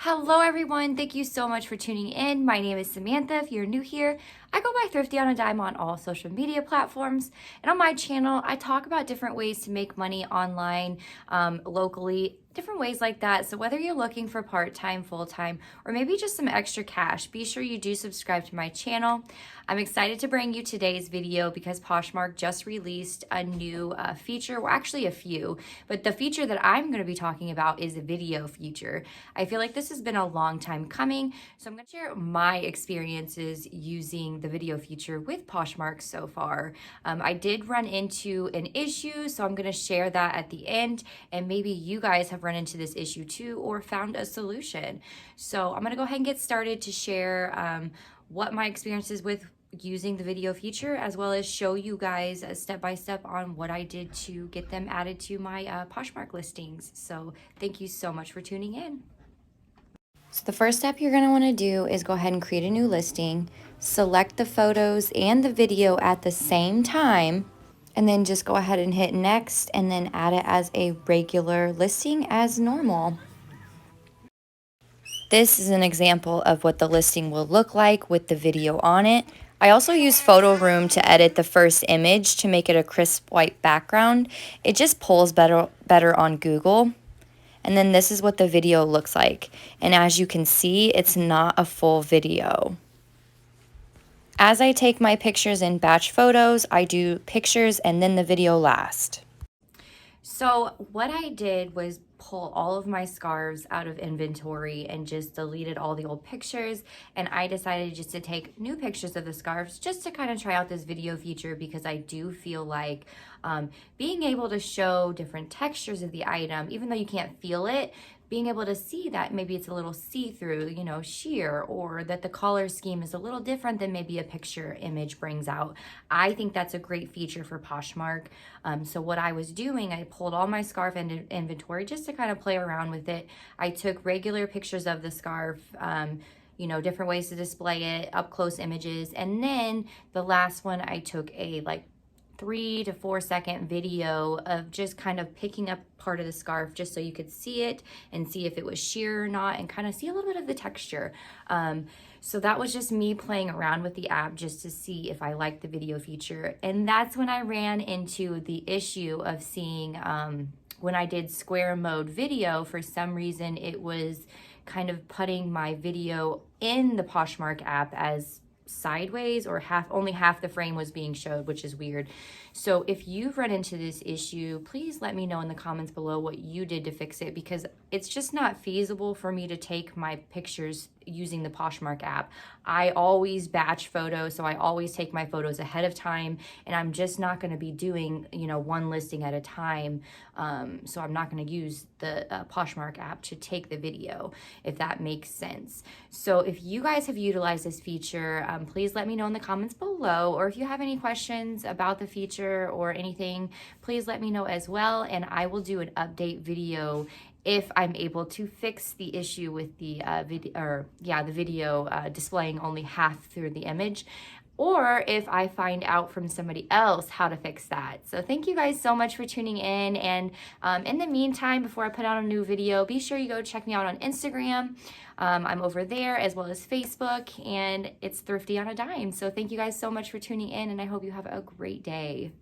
Hello everyone, thank you so much for tuning in. My name is Samantha. If you're new here, I go by Thrifty on a Dime on all social media platforms. And on my channel, I talk about different ways to make money online, locally, different ways like that. So whether you're looking for part-time, full-time, or maybe just some extra cash, be sure you do subscribe to my channel. I'm excited to bring you today's video because Poshmark just released a new feature, well actually a few, but the feature that I'm going to be talking about is a video feature. I feel like this has been a long time coming, so I'm going to share my experiences using the video feature with Poshmark so far. I did run into an issue, so I'm going to share that at the end, and maybe you guys have run into this issue too or found a solution. So I'm going to go ahead and get started to share what my experience is with using the video feature, as well as show you guys step by step on what I did to get them added to my Poshmark listings. So thank you so much for tuning in. So the first step you're going to want to do is go ahead and create a new listing, select the photos and the video at the same time, and then just go ahead and hit next and then add it as a regular listing as normal. This is an example of what the listing will look like with the video on it. I also use Photo Room to edit the first image to make it a crisp white background. It just pulls better on Google. And then this is what the video looks like. And as you can see, it's not a full video. As I take my pictures in batch photos, I do pictures and then the video last. So what I did was pull all of my scarves out of inventory and just deleted all the old pictures, and I decided just to take new pictures of the scarves just to kind of try out this video feature, because I do feel like being able to show different textures of the item, even though you can't feel it, being able to see that maybe it's a little see-through, you know, sheer, or that the color scheme is a little different than maybe a picture image brings out. I think that's a great feature for Poshmark. So what I was doing, I pulled all my scarf inventory just to kind of play around with it. I took regular pictures of the scarf, you know, different ways to display it, up close images. And then the last one, I took a 3 to 4 second video of just kind of picking up part of the scarf just so you could see it and see if it was sheer or not and kind of see a little bit of the texture. So that was just me playing around with the app just to see if I liked the video feature. And that's when I ran into the issue of seeing when I did square mode video, for some reason it was kind of putting my video in the Poshmark app as sideways, or only half the frame was being showed, which is weird. So if you've run into this issue, please let me know in the comments below what you did to fix it, because it's just not feasible for me to take my pictures using the Poshmark app. I always batch photos, so I always take my photos ahead of time, and I'm just not going to be doing, you know, one listing at a time. So I'm not going to use the Poshmark app to take the video, if that makes sense. So if you guys have utilized this feature, please let me know in the comments below, or if you have any questions about the feature or anything, please let me know as well, and I will do an update video if I'm able to fix the issue with the video displaying only half through the image, or if I find out from somebody else how to fix that. So thank you guys so much for tuning in, and in the meantime, before I put out a new video, be sure you go check me out on Instagram. I'm over there, as well as Facebook, and it's Thrifty on a Dime. So thank you guys so much for tuning in, and I hope you have a great day.